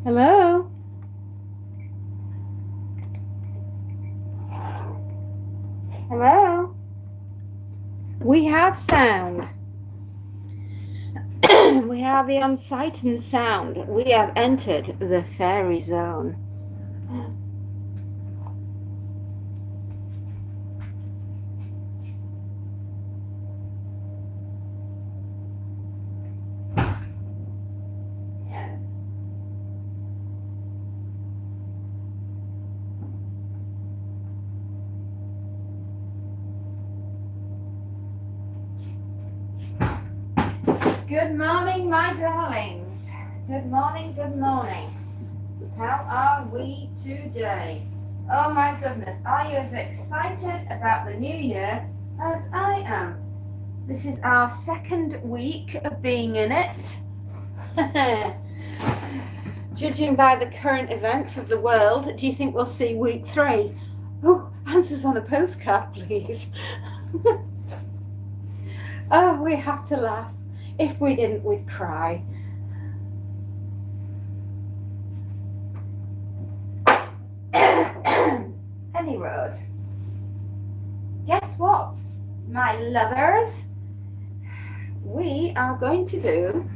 Hello? Hello? We have sound. We have the on-sight and sound. We have entered the fairy zone. Good morning, my darlings. Good morning, good morning. How are we today? Oh my goodness, are you as excited about the new year as I am? This is our second week of being in it. Judging by the current events of the world, do you think we'll see week 3? Oh, answers on a postcard, please. Oh, we have to laugh. If we didn't, we'd cry. Any road. Guess what, my lovers? We are going to do...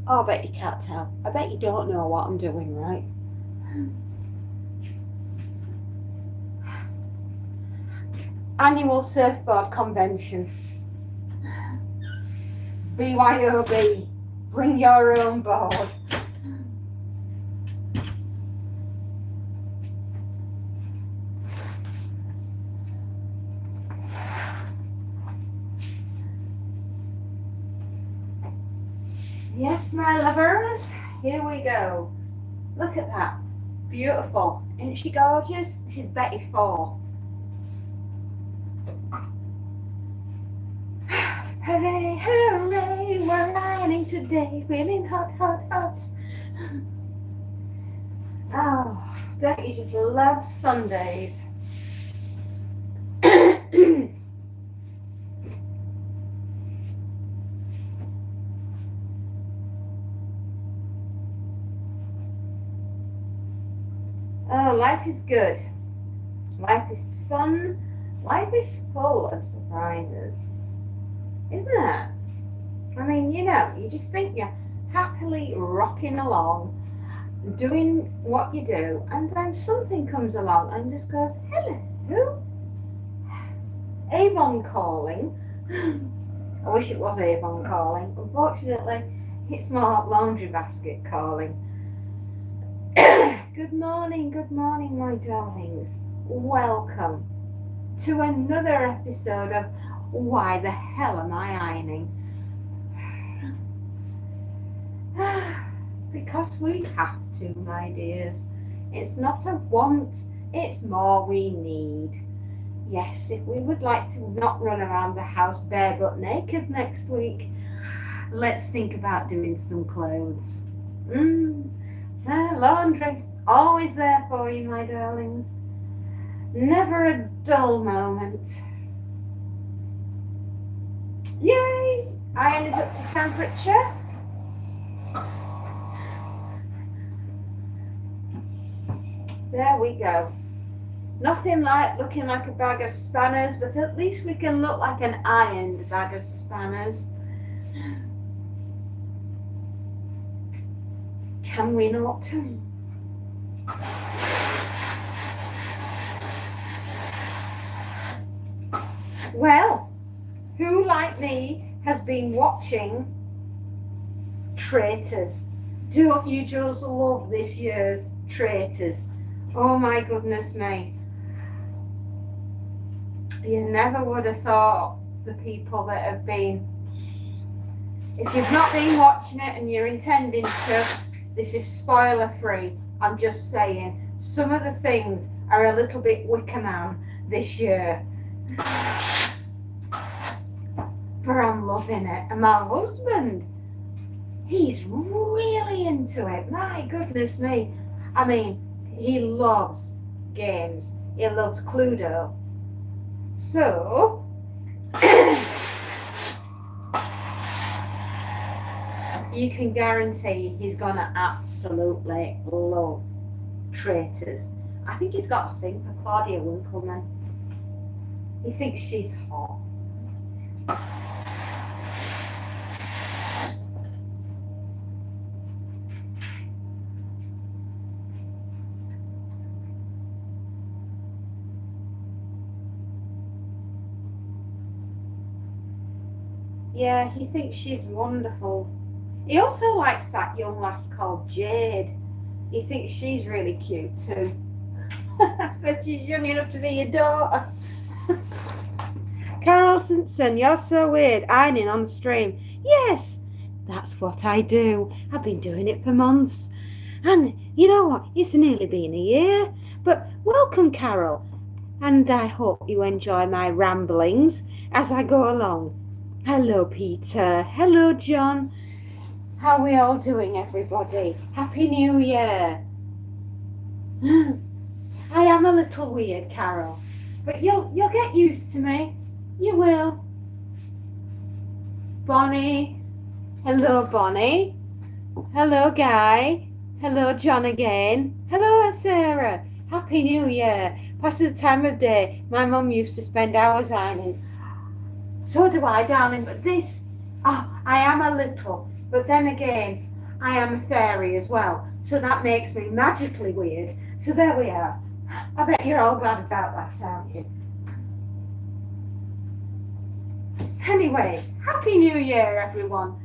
Oh, I bet you can't tell. I bet you don't know what I'm doing, right? Annual Surfboard Convention. BYOB. Bring your own board. Yes, my lovers, here we go. Look at that. Beautiful. Isn't she gorgeous? This is Betty 4. Hooray, hooray, we're riding today, feeling hot, hot, hot. Oh, don't you just love Sundays? Oh, life is good. Life is fun. Life is full of surprises. Isn't it? I mean, you know, you just think you're happily rocking along, doing what you do, and then something comes along and just goes, hello, Avon calling. I wish it was Avon calling. Unfortunately, it's more laundry basket calling. Good morning, my darlings. Welcome to another episode of Why the Hell Am I Ironing? Because we have to, my dears. It's not a want, it's more we need. Yes, if we would like to not run around the house bare but naked next week, let's think about doing some clothes. Laundry, always there for you, my darlings. Never a dull moment. Yay! Iron is up to temperature. There we go. Nothing like looking like a bag of spanners, but at least we can look like an ironed bag of spanners. Can we not? Well, who like me has been watching Traitors? Don't you just love this year's Traitors? Oh my goodness me. You never would have thought the people that have been... If you've not been watching it and you're intending to, this is spoiler free. I'm just saying, some of the things are a little bit Wicker Man this year. But I'm loving it. And my husband, he's really into it. My goodness me. I mean, he loves games. He loves Cluedo. So, you can guarantee he's gonna absolutely love Traitors. I think he's got a thing for Claudia Winkleman. He thinks she's hot. Yeah, he thinks she's wonderful. He also likes that young lass called Jade. He thinks she's really cute too. I said she's young enough to be your daughter. Carol Simpson, you're so weird. Ironing on the stream. Yes, that's what I do. I've been doing it for months. And you know what? It's nearly been a year. But welcome, Carol. And I hope you enjoy my ramblings as I go along. Hello, Peter. Hello, John. How are we all doing, everybody? Happy New Year. I am a little weird, Carol, but you'll get used to me. You will. Bonnie. Hello, Bonnie. Hello, Guy. Hello, John again. Hello, Sarah. Happy New Year. Past the time of day my mum used to spend hours ironing. So do I, darling, but this, I am a little, but then again, I am a fairy as well, so that makes me magically weird. So there we are. I bet you're all glad about that, aren't you? Anyway, Happy New Year, everyone.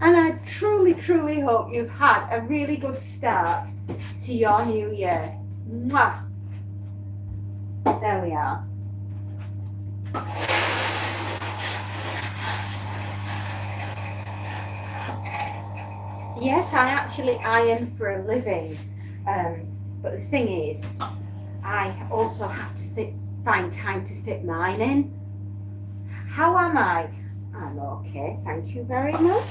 And I truly, truly hope you've had a really good start to your new year. Mwah. There we are. Yes, I actually iron for a living, but the thing is, I also have to find time to fit mine in. How am I? I'm okay, thank you very much.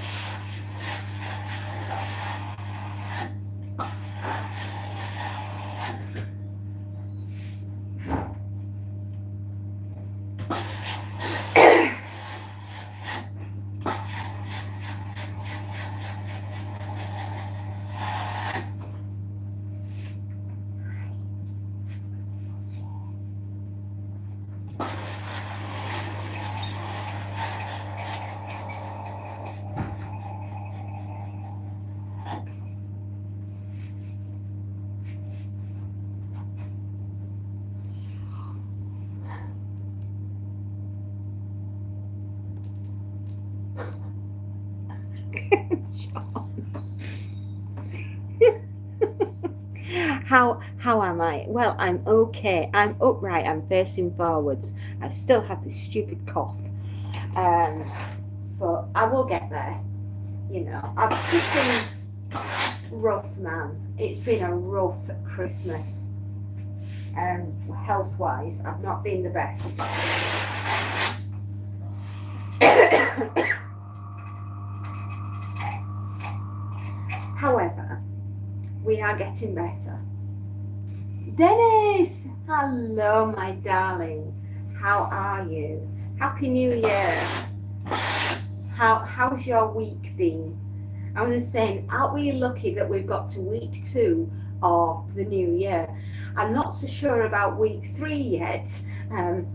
How am I? Well, I'm okay. I'm upright. I'm facing forwards. I still have this stupid cough, but I will get there. You know, I've just been rough, man. It's been a rough Christmas. Health-wise, I've not been the best. However, we are getting better. Dennis, hello, my darling. How are you? Happy New Year. How's your week been? I was just saying, aren't we lucky that we've got to week 2 of the new year? I'm not so sure about week 3 yet.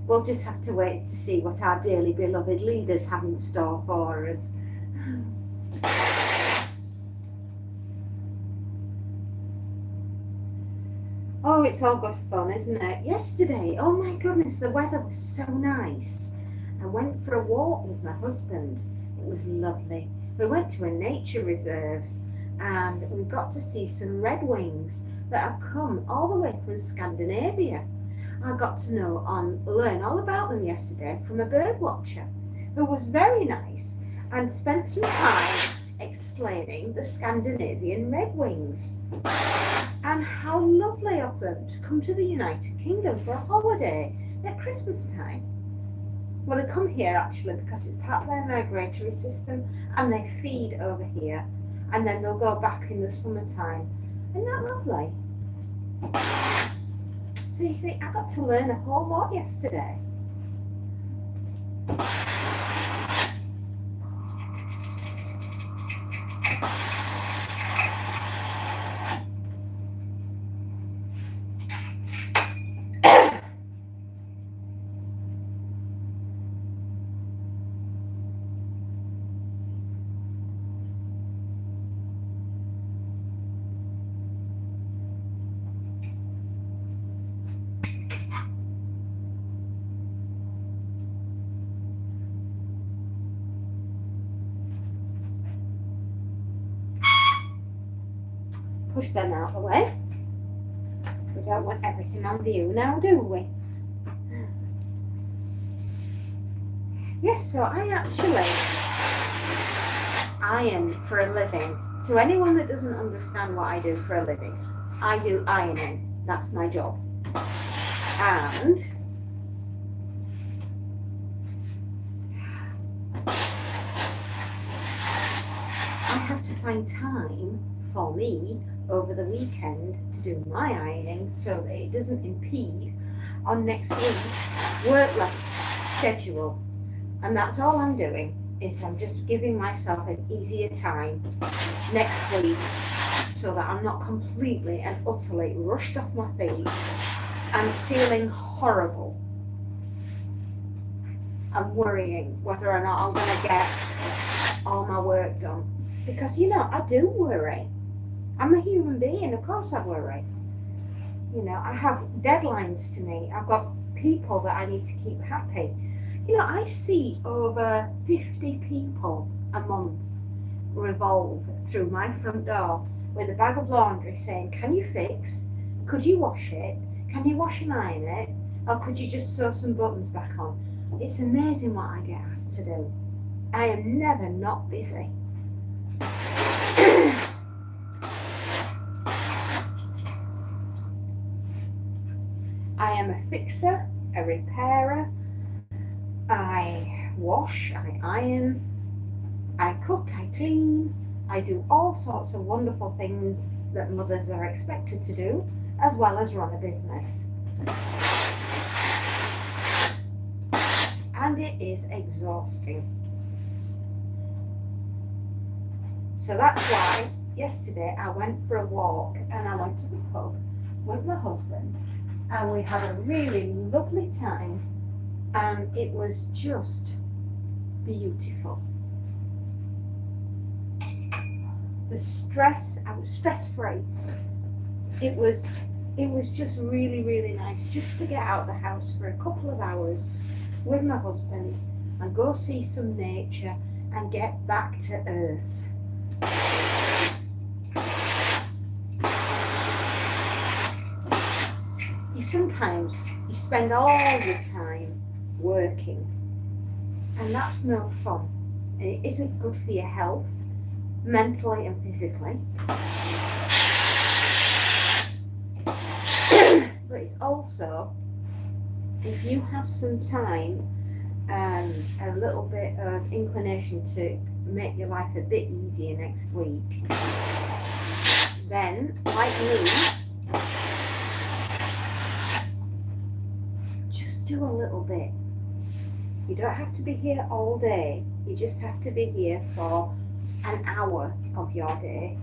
We'll just have to wait to see what our dearly beloved leaders have in store for us. Oh, it's all good fun, isn't it? Yesterday, oh my goodness, the weather was so nice. I went for a walk with my husband. It was lovely. We went to a nature reserve and we got to see some redwings that have come all the way from Scandinavia. I got to learn all about them yesterday from a bird watcher who was very nice and spent some time explaining the Scandinavian redwings and how lovely of them to come to the United Kingdom for a holiday at Christmas time. Well, they come here actually because it's part of their migratory system and they feed over here and then they'll go back in the summertime. Isn't that lovely? So you see, I got to learn a whole lot yesterday. push them out of the way. We don't want everything on view now, do we? Yes, so I actually iron for a living. To anyone that doesn't understand what I do for a living, I do ironing. That's my job. And I have to find time for me over the weekend to do my ironing so that it doesn't impede on next week's work schedule. And that's all I'm doing, is I'm just giving myself an easier time next week so that I'm not completely and utterly rushed off my feet and feeling horrible and worrying whether or not I'm going to get all my work done. Because, you know, I do worry. I'm a human being, of course I worry. You know, I have deadlines to meet. I've got people that I need to keep happy. You know, I see over 50 people a month revolve through my front door with a bag of laundry saying, can you fix? Could you wash it? Can you wash and iron it? Or could you just sew some buttons back on? It's amazing what I get asked to do. I am never not busy. I am a fixer, a repairer. I wash, I iron, I cook, I clean. I do all sorts of wonderful things that mothers are expected to do, as well as run a business. And it is exhausting. So that's why yesterday I went for a walk and I went to the pub with my husband and we had a really lovely time. And it was just beautiful. The stress, I was stress-free. It was just really, really nice just to get out of the house for a couple of hours with my husband and go see some nature and get back to earth. Sometimes you spend all your time working, and that's no fun, and it isn't good for your health, mentally and physically. But it's also, if you have some time and a little bit of inclination to make your life a bit easier next week, then, like me, just do a little bit. You don't have to be here all day. You just have to be here for an hour of your day.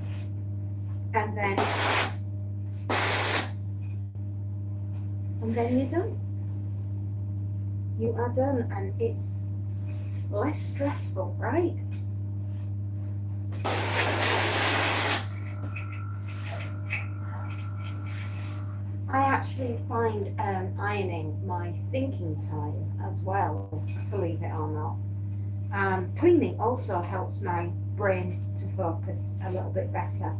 And then you're done. You are done, and it's less stressful, right? I actually find ironing my thinking time as well, believe it or not. Cleaning also helps my brain to focus a little bit better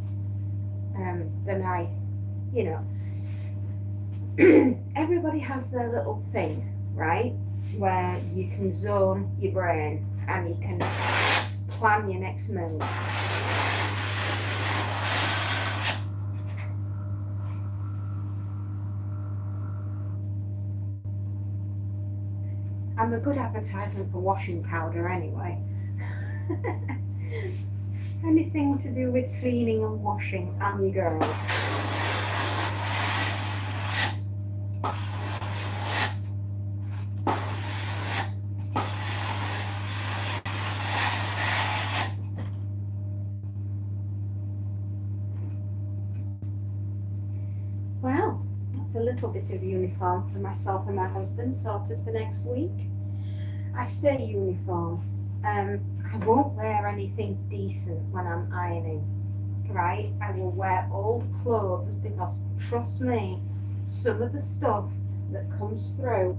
than I, you know. Everybody has their little thing, right? Where you can zone your brain and you can plan your next move. I'm a good advertisement for washing powder anyway. Anything to do with cleaning and washing, I'm your girl. Well, that's a little bit of uniform for myself and my husband sorted for next week. I say uniform. I won't wear anything decent when I'm ironing, right? I will wear old clothes because, trust me, some of the stuff that comes through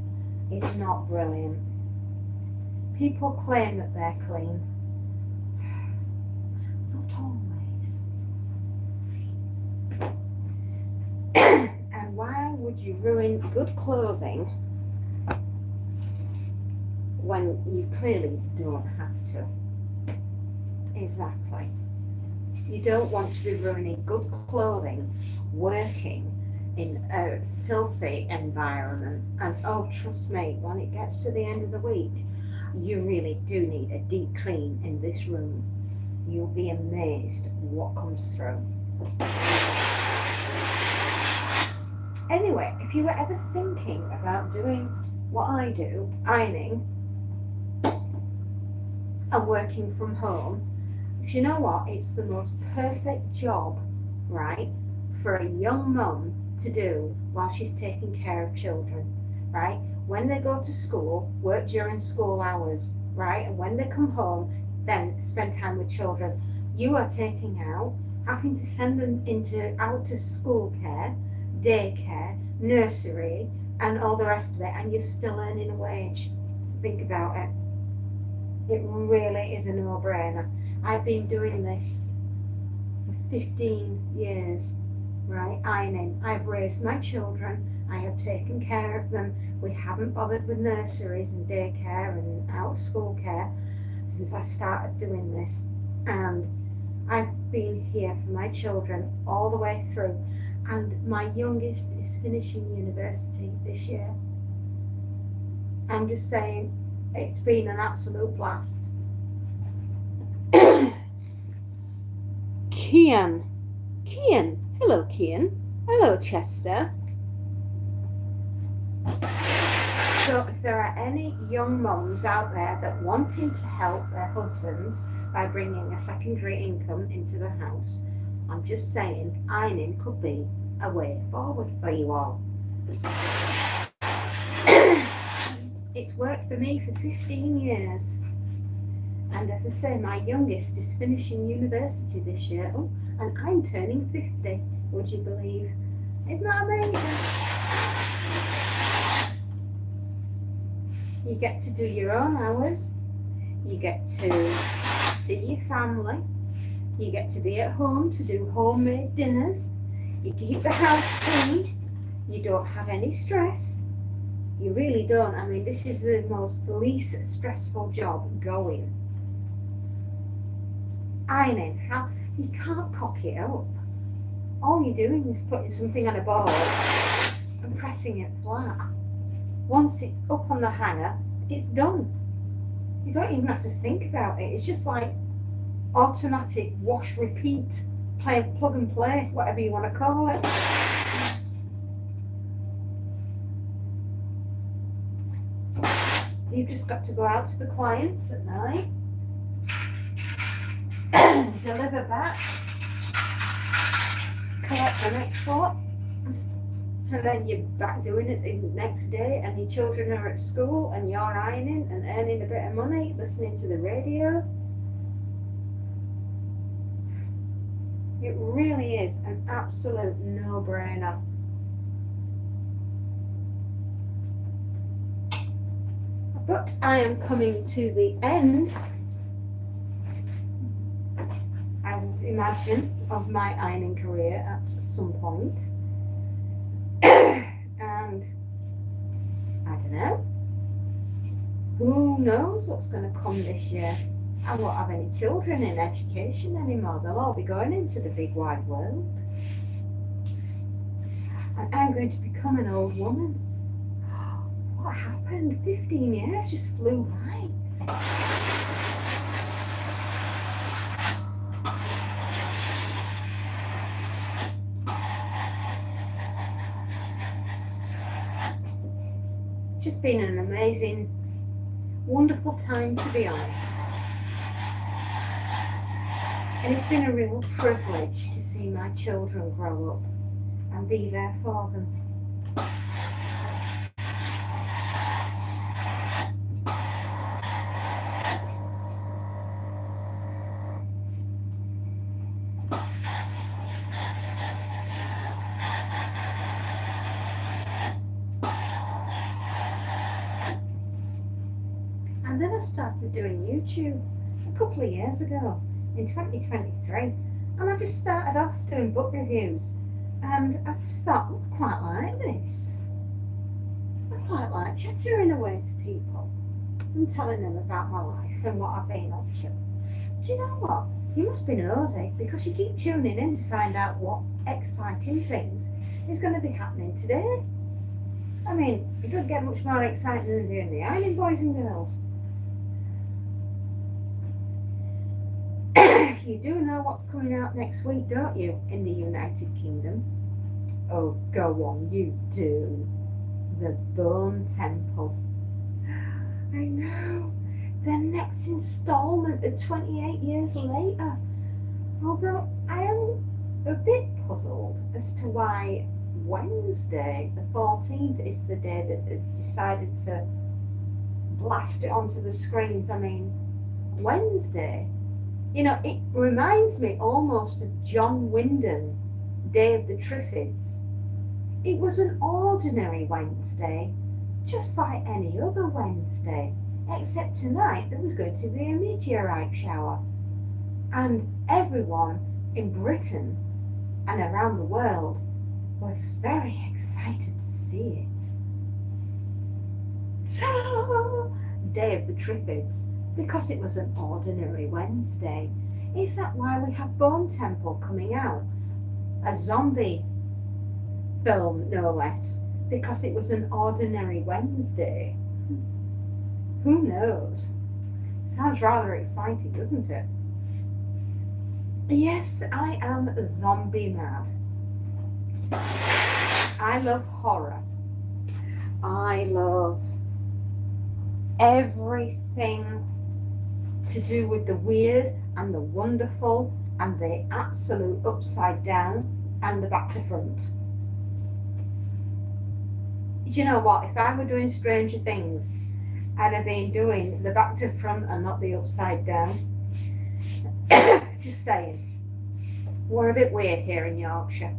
is not brilliant. People claim that they're clean. Not always. would you ruin good clothing when you clearly don't have to? Exactly. You don't want to be ruining good clothing working in a filthy environment. And oh, trust me, when it gets to the end of the week, you really do need a deep clean in this room. You'll be amazed what comes through. Anyway, if you were ever thinking about doing what I do, ironing and working from home, do you know what? It's the most perfect job, right, for a young mum to do while she's taking care of children, right? When they go to school, work during school hours, right? And when they come home, then spend time with children. You are taking out, having to send them out to school care, daycare, nursery, and all the rest of it, and you're still earning a wage. Think about it. It really is a no-brainer. I've been doing this for 15 years, right? Ironing. I've raised my children. I have taken care of them. We haven't bothered with nurseries and daycare and out of school care since I started doing this. And I've been here for my children all the way through. And my youngest is finishing university this year. I'm just saying, it's been an absolute blast. Kian, hello Kian, hello Chester. So if there are any young mums out there that wanting to help their husbands by bringing a secondary income into the house, I'm just saying ironing could be a way forward for you all. It's worked for me for 15 years. And as I say, my youngest is finishing university this year. Oh, and I'm turning 50, would you believe? Isn't that amazing? You get to do your own hours. You get to see your family. You get to be at home to do homemade dinners. You keep the house clean. You don't have any stress. You really don't. I mean, this is the most least stressful job going. Ironing, how you can't cock it up. All you're doing is putting something on a board and pressing it flat. Once it's up on the hanger, it's done. You don't even have to think about it. It's just like automatic wash, repeat, plug and play, whatever you want to call it. You've just got to go out to the clients at night, deliver back, collect the next lot, and then you're back doing it the next day, and your children are at school and you're ironing and earning a bit of money, listening to the radio. It really is an absolute no-brainer. But I am coming to the end, I would imagine, of my ironing career at some point. And I don't know. Who knows what's going to come this year? I won't have any children in education anymore. They'll all be going into the big wide world. And I'm going to become an old woman. What happened? 15 years just flew by. Just been an amazing, wonderful time, to be honest. And it's been a real privilege to see my children grow up and be there for them. And then I started doing YouTube a couple of years ago, in 2023, and I just started off doing book reviews, and I just thought, I quite like this. like chattering away to people and telling them about my life and what I've been up to. Do you know what? You must be nosy because you keep tuning in to find out what exciting things is going to be happening today. I mean, it doesn't get much more exciting than doing the ironing, boys and girls. You do know what's coming out next week, don't you, in the United Kingdom? Oh, go on, you do. The Bone Temple. I know. The next instalment of 28 years later. Although I am a bit puzzled as to why Wednesday, the 14th, is the day that they decided to blast it onto the screens. I mean, Wednesday, you know, it reminds me almost of John Wyndham, Day of the Triffids. It was an ordinary Wednesday, just like any other Wednesday, except tonight there was going to be a meteorite shower. And everyone in Britain and around the world was very excited to see it. So, Day of the Triffids, because it was an ordinary Wednesday. Is that why we have Bone Temple coming out? A zombie film, no less, because it was an ordinary Wednesday. Who knows? Sounds rather exciting, doesn't it? Yes, I am zombie mad. I love horror. I love everything to do with the weird and the wonderful and the absolute upside down and the back to front. Do you know what? If I were doing Stranger Things, I'd have been doing the back to front and not the upside down. Just saying. We're a bit weird here in Yorkshire.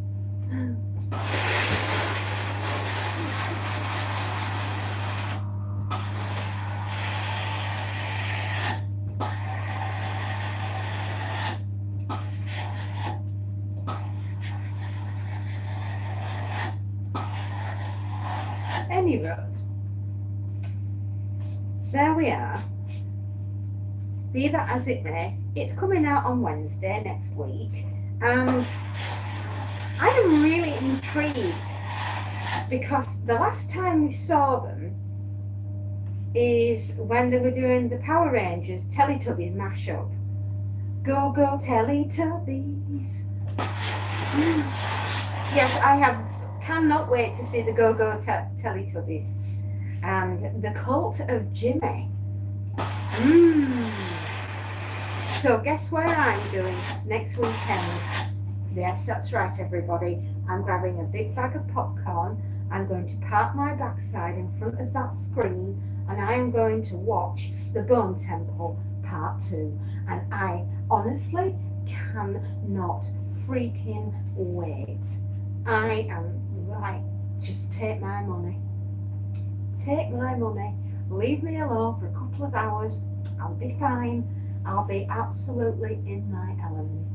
Any road. There we are. Be that as it may, it's coming out on Wednesday next week, and I am really intrigued because the last time we saw them is when they were doing the Power Rangers Teletubbies mashup. Go, go, Teletubbies. Yes, cannot wait to see the Go Go Teletubbies and the Cult of Jimmy. So guess where I'm doing next weekend? Yes, that's right, everybody. I'm grabbing a big bag of popcorn. I'm going to park my backside in front of that screen, and I am going to watch The Bone Temple Part 2. And I honestly cannot freaking wait. I am like, just take my money. Take my money. Leave me alone for a couple of hours. I'll be fine. I'll be absolutely in my element.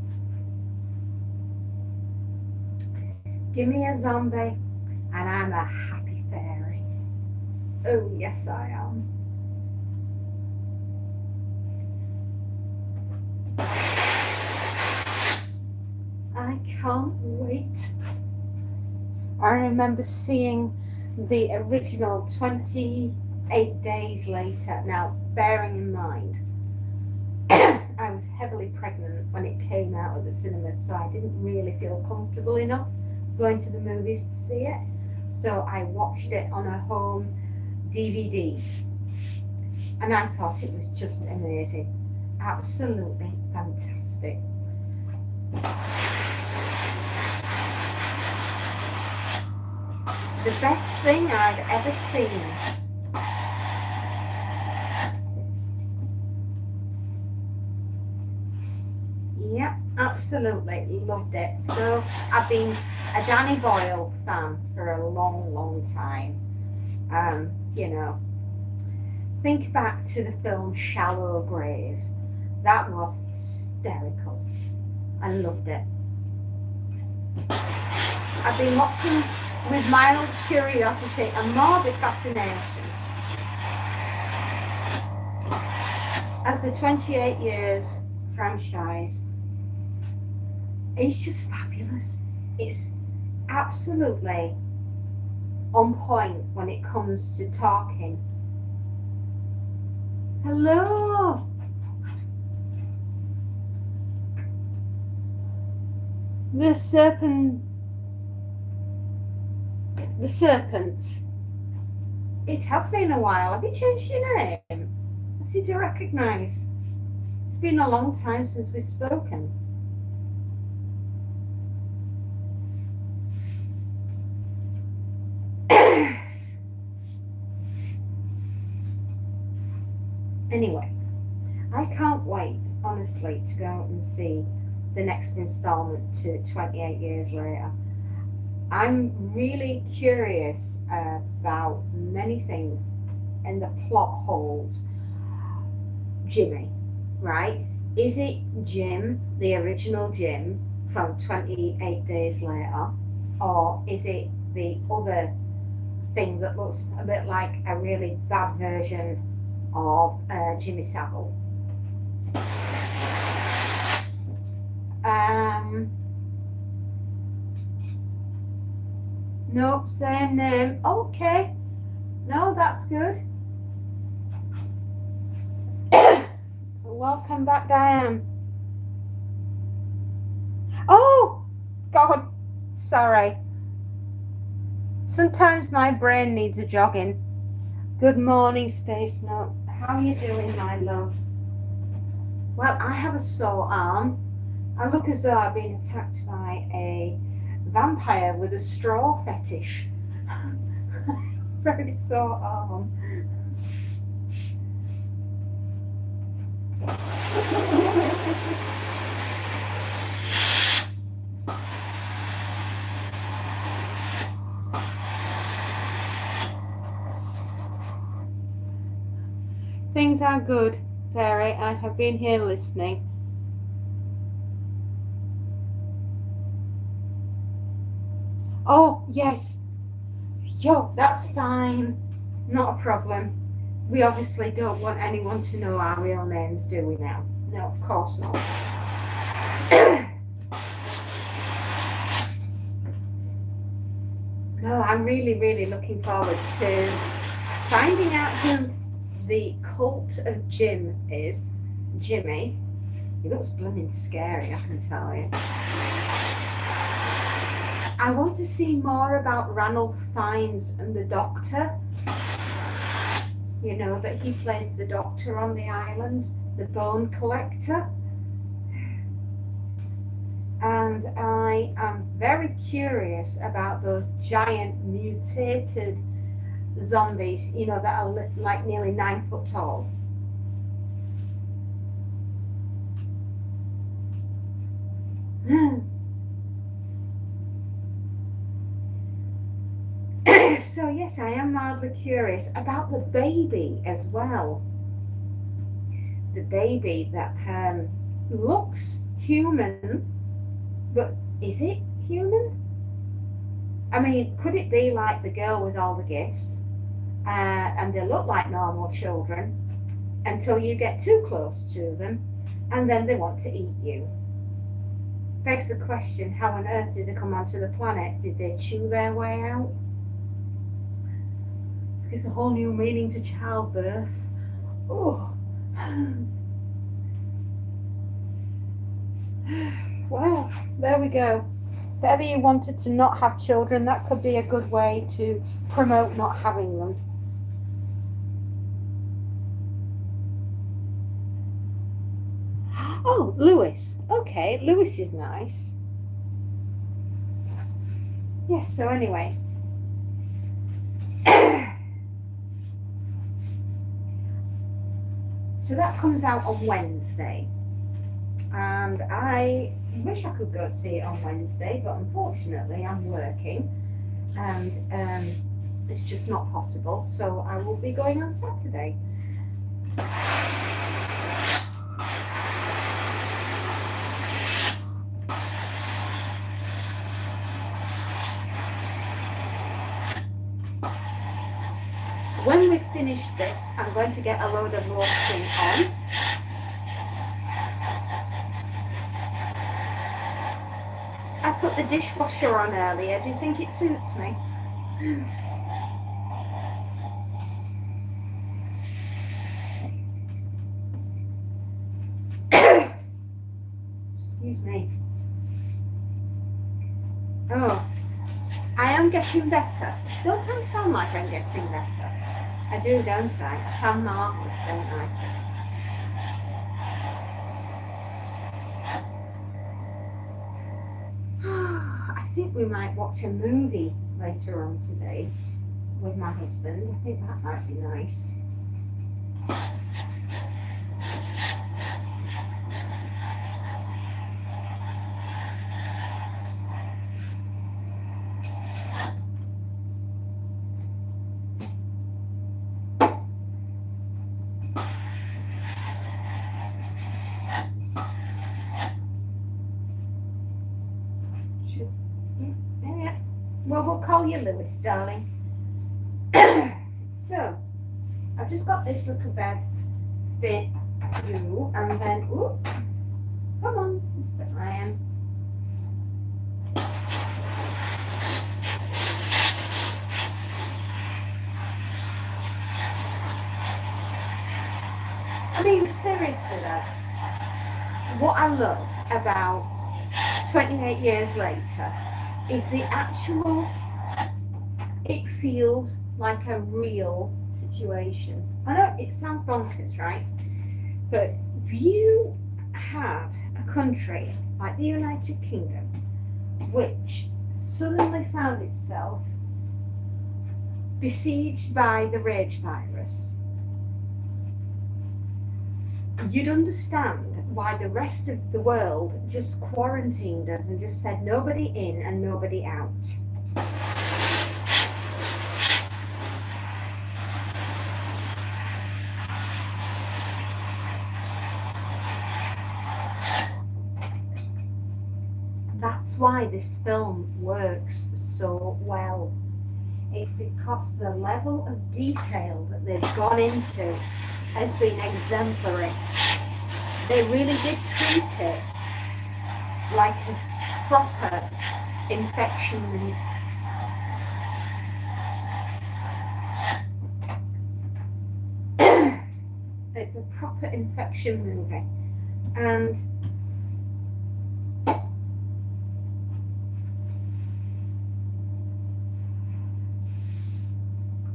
Give me a zombie and I'm a happy fairy. Oh, yes, I am. I can't wait. I remember seeing the original 28 Days Later. Now, bearing in mind, I was heavily pregnant when it came out at the cinemas, so I didn't really feel comfortable enough going to the movies to see it. So I watched it on a home DVD, and I thought it was just amazing. Absolutely fantastic. The best thing I've ever seen. Yep, absolutely loved it. So I've been a Danny Boyle fan for a long, long time. You know, think back to the film Shallow Grave. That was hysterical. I loved it. I've been watching with mild curiosity and morbid fascination as a 28 years franchise, it's just fabulous. It's absolutely on point when it comes to talking. Hello. The serpents. It has been a while. Have you changed your name? I seem to recognise. It's been a long time since we've spoken. Anyway, I can't wait, honestly, to go and see the next instalment to 28 Years Later. I'm really curious about many things in the plot holes. Jimmy, right? Is it Jim, the original Jim from 28 Days Later? Or is it the other thing that looks a bit like a really bad version of Jimmy Savile? Nope, same name. Okay. No, that's good. Welcome back, Diane. Oh, God. Sorry. Sometimes my brain needs a jogging. Good morning, Space Note. How are you doing, my love? Well, I have a sore arm. I look as though I've been attacked by a vampire with a straw fetish. Very sore arm. Things are good, Fairy. I have been here listening. Oh, yes. Yo, that's fine. Not a problem. We obviously don't want anyone to know our real names, do we now? No, of course not. No, I'm really, really looking forward to finding out who the cult of Jim is. Jimmy. He looks blooming scary, I can tell you. I want to see more about Ranulph Fiennes and the Doctor. You know, that he plays the Doctor on the island, the bone collector. And I am very curious about those giant mutated zombies, you know, that are like nearly 9 foot tall. So yes, I am mildly curious about the baby as well. The baby that looks human, but is it human? I mean, could it be like the girl with all the gifts? And they look like normal children until you get too close to them, and then they want to eat you. Begs the question, how on earth did they come onto the planet? Did they chew their way out? This gives a whole new meaning to childbirth. Oh. Well, there we go. If ever you wanted to not have children, that could be a good way to promote not having them. Oh, Lewis. Okay, Lewis is nice. Yes, so anyway. So that comes out on Wednesday. And I wish I could go see it on Wednesday, but unfortunately I'm working and it's just not possible. So I will be going on Saturday. When we finish this, I'm going to get a load of lotion on put the dishwasher on earlier. Do you think it suits me? Excuse me. Oh, I am getting better. Don't I sound like I'm getting better? I do, don't I? I sound marvellous, don't I? I think we might watch a movie later on today with my husband. I think that might be nice. Yeah. Well, we'll call you Lewis, darling. So, I've just got this little bed bit to do, and then, ooh, come on, Mr. Iron. I mean, seriously though, what I love about 28 years later is the actual, it feels like a real situation. I know it sounds bonkers, right? But if you had a country like the United Kingdom, which suddenly found itself besieged by the rage virus, you'd understand why the rest of the world just quarantined us and just said nobody in and nobody out. That's why this film works so well. It's because the level of detail that they've gone into has been exemplary. They really did treat it like a proper infection. It's a proper infection movie. And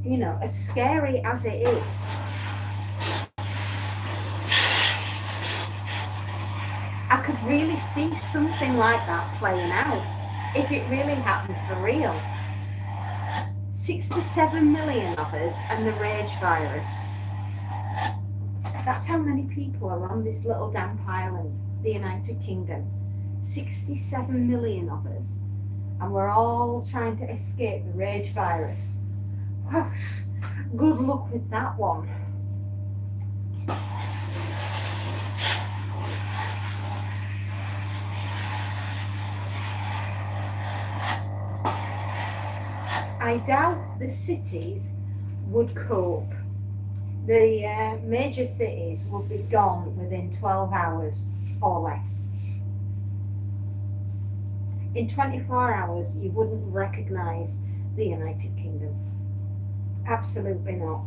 you know, as scary as it is, I could really see something like that playing out if it really happened for real. 67 million of us and the rage virus. That's how many people are on this little damp island, the United Kingdom. 67 million of us. And we're all trying to escape the rage virus. Oh, good luck with that one. I doubt the cities would cope. The major cities would be gone within 12 hours or less. In 24 hours, you wouldn't recognise the United Kingdom. Absolutely not.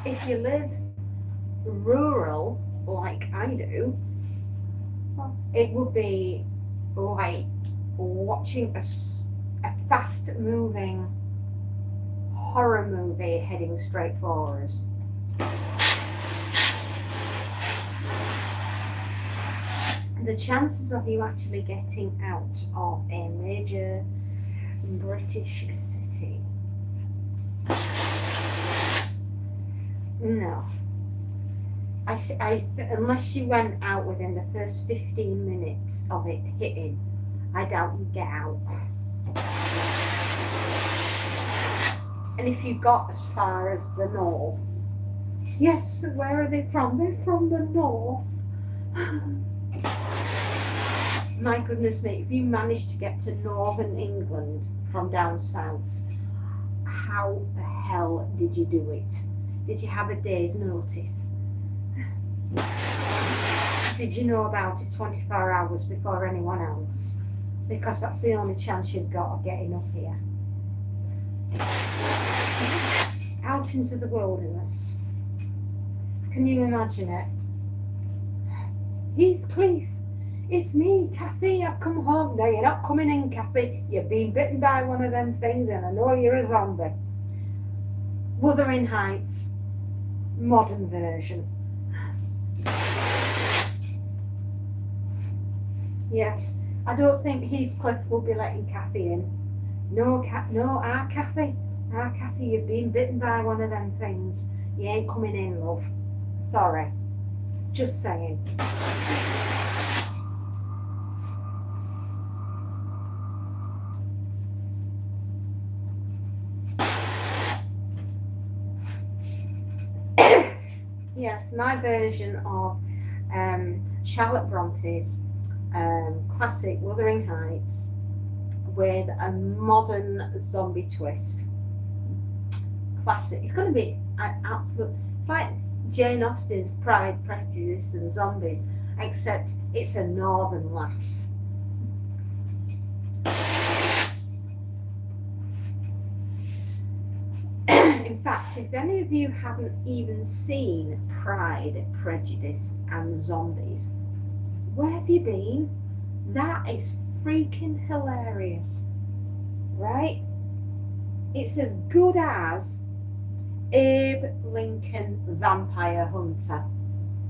If you live rural like I do, it would be like watching a fast-moving horror movie heading straight for us. The chances of you actually getting out of a major British city, no. Unless you went out within the first 15 minutes of it hitting, I doubt you'd get out. And if you got as far as the north, yes, where are they from? They're from the north. My goodness me, if you managed to get to northern England from down south, how the hell did you do it? Did you have a day's notice? Did you know about it 24 hours before anyone else? Because that's the only chance you've got of getting up here. Out into the wilderness. Can you imagine it? Heathcliff, it's me, Kathy. I've come home. No, you're not coming in, Kathy. You've been bitten by one of them things and I know you're a zombie. Wuthering Heights, modern version. Yes, I don't think Heathcliff will be letting Kathy in. No, our Kathy, you've been bitten by one of them things. You ain't coming in, love. Sorry. Just saying. Yes, my version of Charlotte Bronte's classic Wuthering Heights with a modern zombie twist. Classic. It's going to be absolute. It's like Jane Austen's Pride, Prejudice and Zombies, except it's a northern lass. In fact, if any of you haven't even seen Pride, Prejudice and Zombies, where have you been? That is freaking hilarious, right? It's as good as Abe Lincoln Vampire Hunter,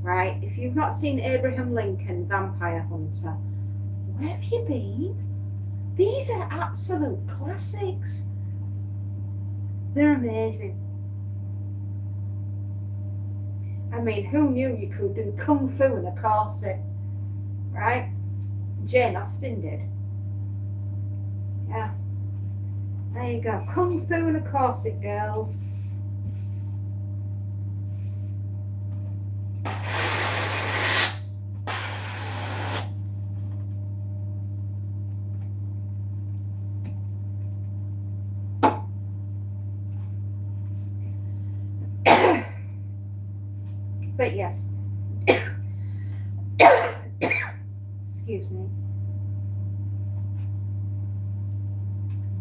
right? If you've not seen Abraham Lincoln Vampire Hunter, where have you been? These are absolute classics. They're amazing. I mean, who knew you could do kung fu in a corset, right? Jane Austen did. Yeah. There you go. Kung fu in a corset, girls. But yes, excuse me.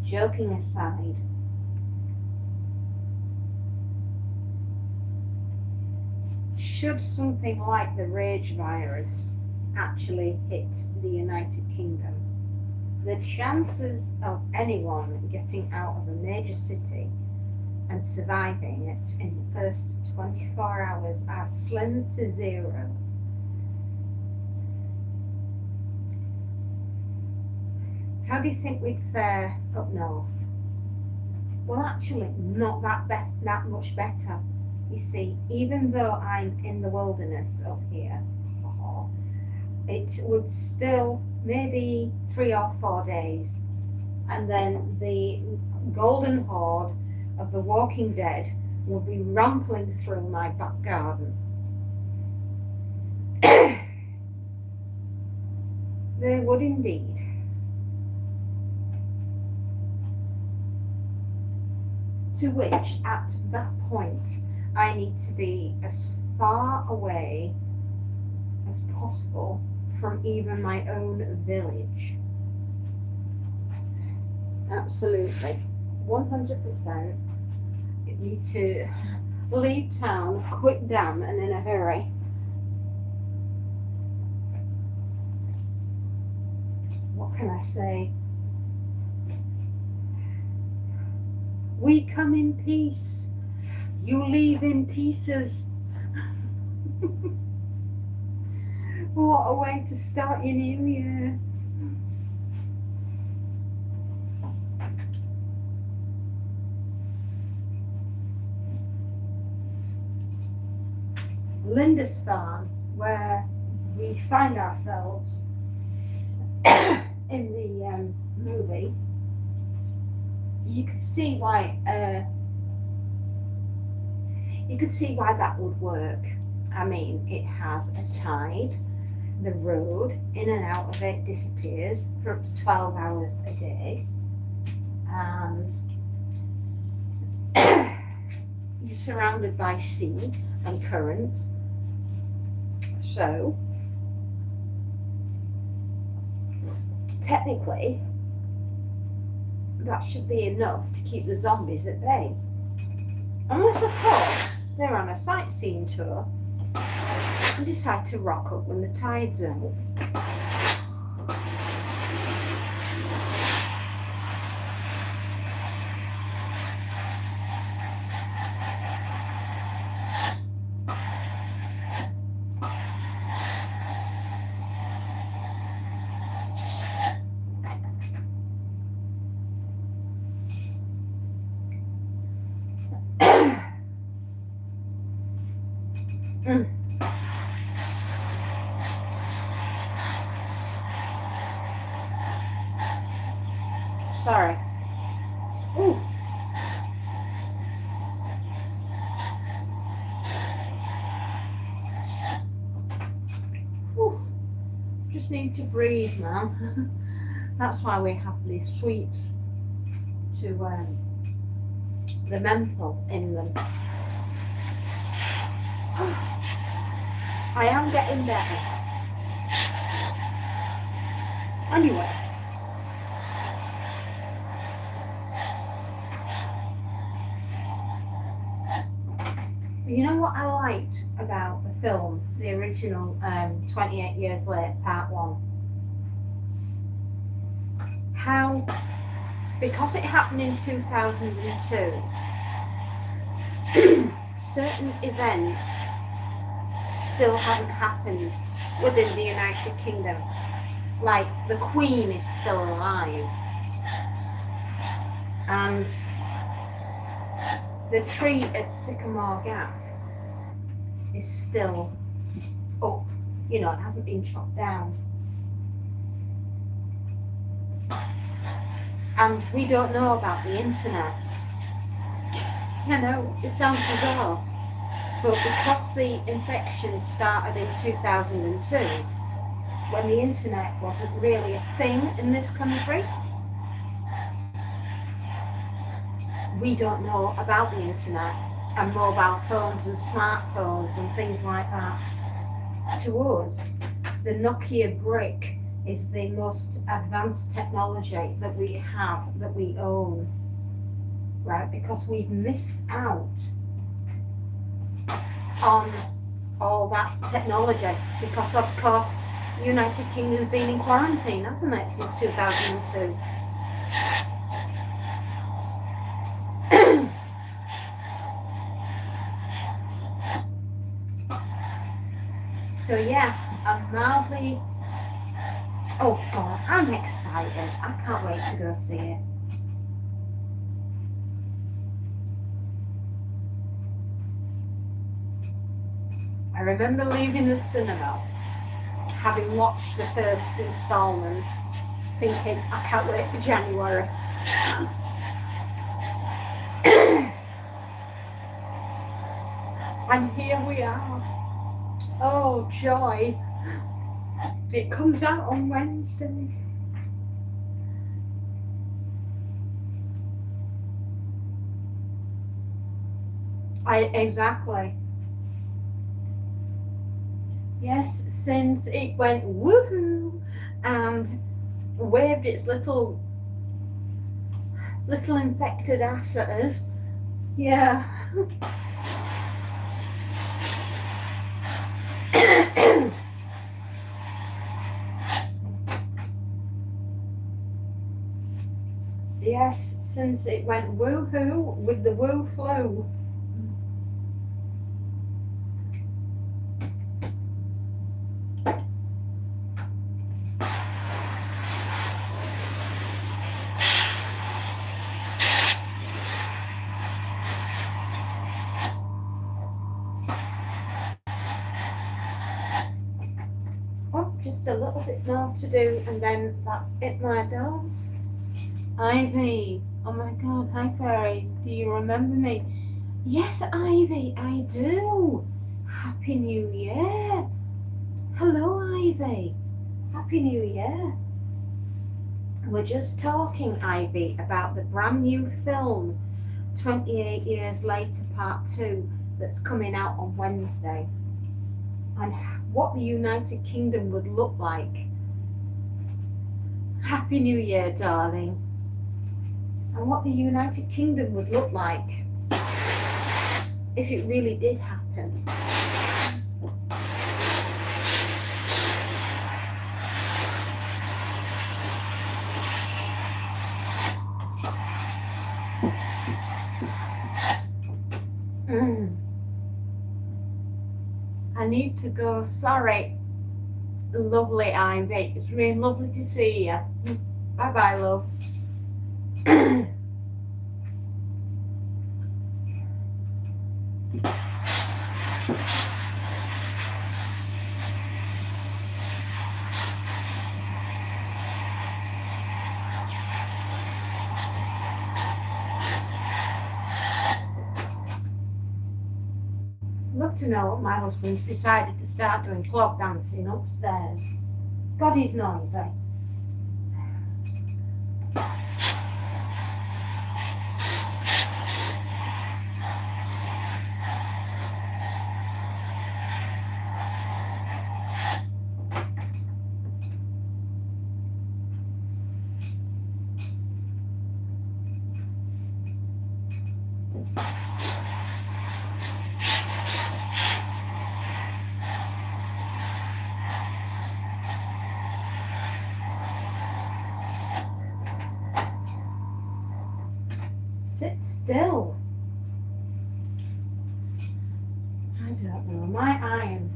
Joking aside, should something like the rage virus actually hit the United Kingdom, the chances of anyone getting out of a major city and surviving it in the first 24 hours are slim to zero. How do you think we'd fare up north? Well, actually, not that much better. You see, even though I'm in the wilderness up here, it would still maybe 3 or 4 days, and then the golden horde of the Walking Dead will be rampling through my back garden. They would indeed. To which, at that point, I need to be as far away as possible from even my own village. Absolutely. 100%. You need to leave town quick damn and in a hurry. What can I say? We come in peace. You leave in pieces. What a way to start your new year. Lindisfarne, where we find ourselves in the movie, you could see why that would work. I mean, it has a tide, the road in and out of it disappears for up to 12 hours a day, and you're surrounded by sea and currents. So, technically, that should be enough to keep the zombies at bay. Unless, of course, they're on a sightseeing tour and decide to rock up when the tide's out. Sorry. Ooh. Ooh. Just need to breathe, man. That's why we have these sweets to the menthol in them. I am getting better. Anyway. You know what I liked about the film, the original 28 Years Late, Part 1? How, because it happened in 2002, certain events still haven't happened within the United Kingdom. Like, the Queen is still alive. And the tree at Sycamore Gap is still up. You know, it hasn't been chopped down. And we don't know about the internet. You know, it sounds bizarre. But because the infection started in 2002, when the internet wasn't really a thing in this country, we don't know about the internet and mobile phones and smartphones and things like that. To us, the Nokia brick is the most advanced technology that we have, that we own, right? Because we've missed out on all that technology because, of course, the United Kingdom has been in quarantine, hasn't it, since 2002? So yeah, I'm mildly, oh God, I'm excited. I can't wait to go see it. I remember leaving the cinema, having watched the first instalment, thinking, I can't wait for January. And here we are. Oh, joy. It comes out on Wednesday. Exactly. Yes, since it went woohoo and waved its little infected ass at us. Yeah. Yes, since it went woohoo with the woo flu. Oh, just a little bit more to do and then that's it, my dolls. Ivy, oh my God, hi Fairy, do you remember me? Yes, Ivy, I do. Happy New Year. Hello, Ivy. Happy New Year. We're just talking, Ivy, about the brand new film, 28 Years Later, Part 2, that's coming out on Wednesday. and what the United Kingdom would look like. Happy New Year, darling. And what the United Kingdom would look like if it really did happen. I need to go. Sorry, lovely Ivy. It's really lovely to see you. Bye bye, love. Love to know what my husband's decided to start doing clog dancing upstairs. God, he's noisy. Sit still. I don't know, my iron.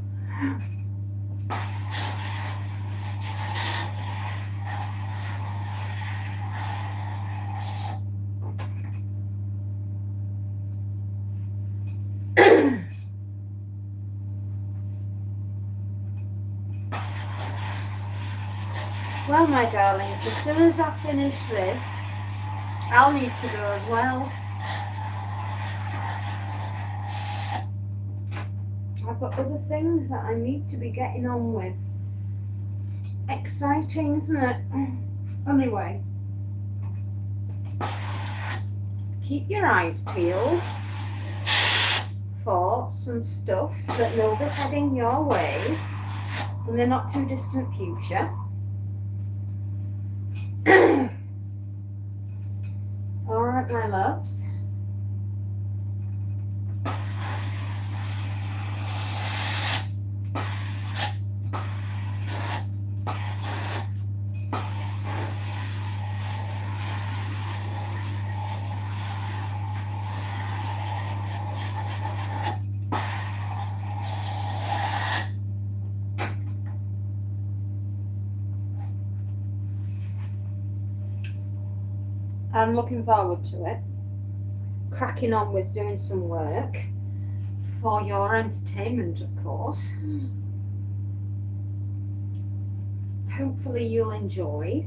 Well, my darlings, as soon as I finish this, I'll need to go as well. I've got other things that I need to be getting on with. Exciting, isn't it? Anyway, keep your eyes peeled for some stuff that know that's heading your way in the not too distant future. Alright, my loves. I'm looking forward to it. Cracking on with doing some work for your entertainment, of course. Hopefully you'll enjoy.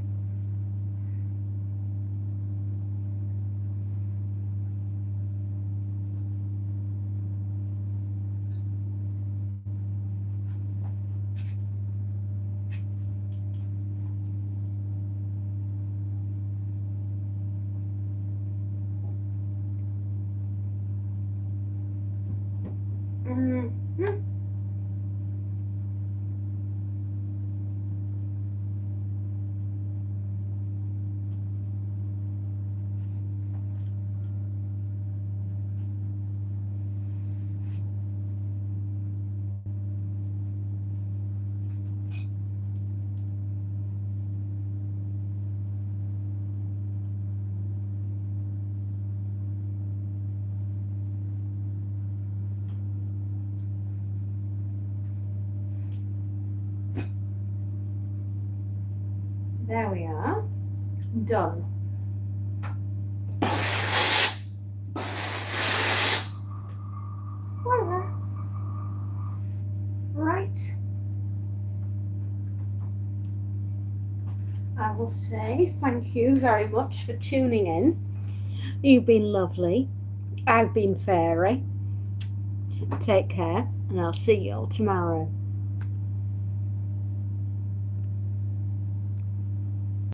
There we are. Done. Right. I will say thank you very much for tuning in. You've been lovely. I've been fairy. Take care, and I'll see you all tomorrow.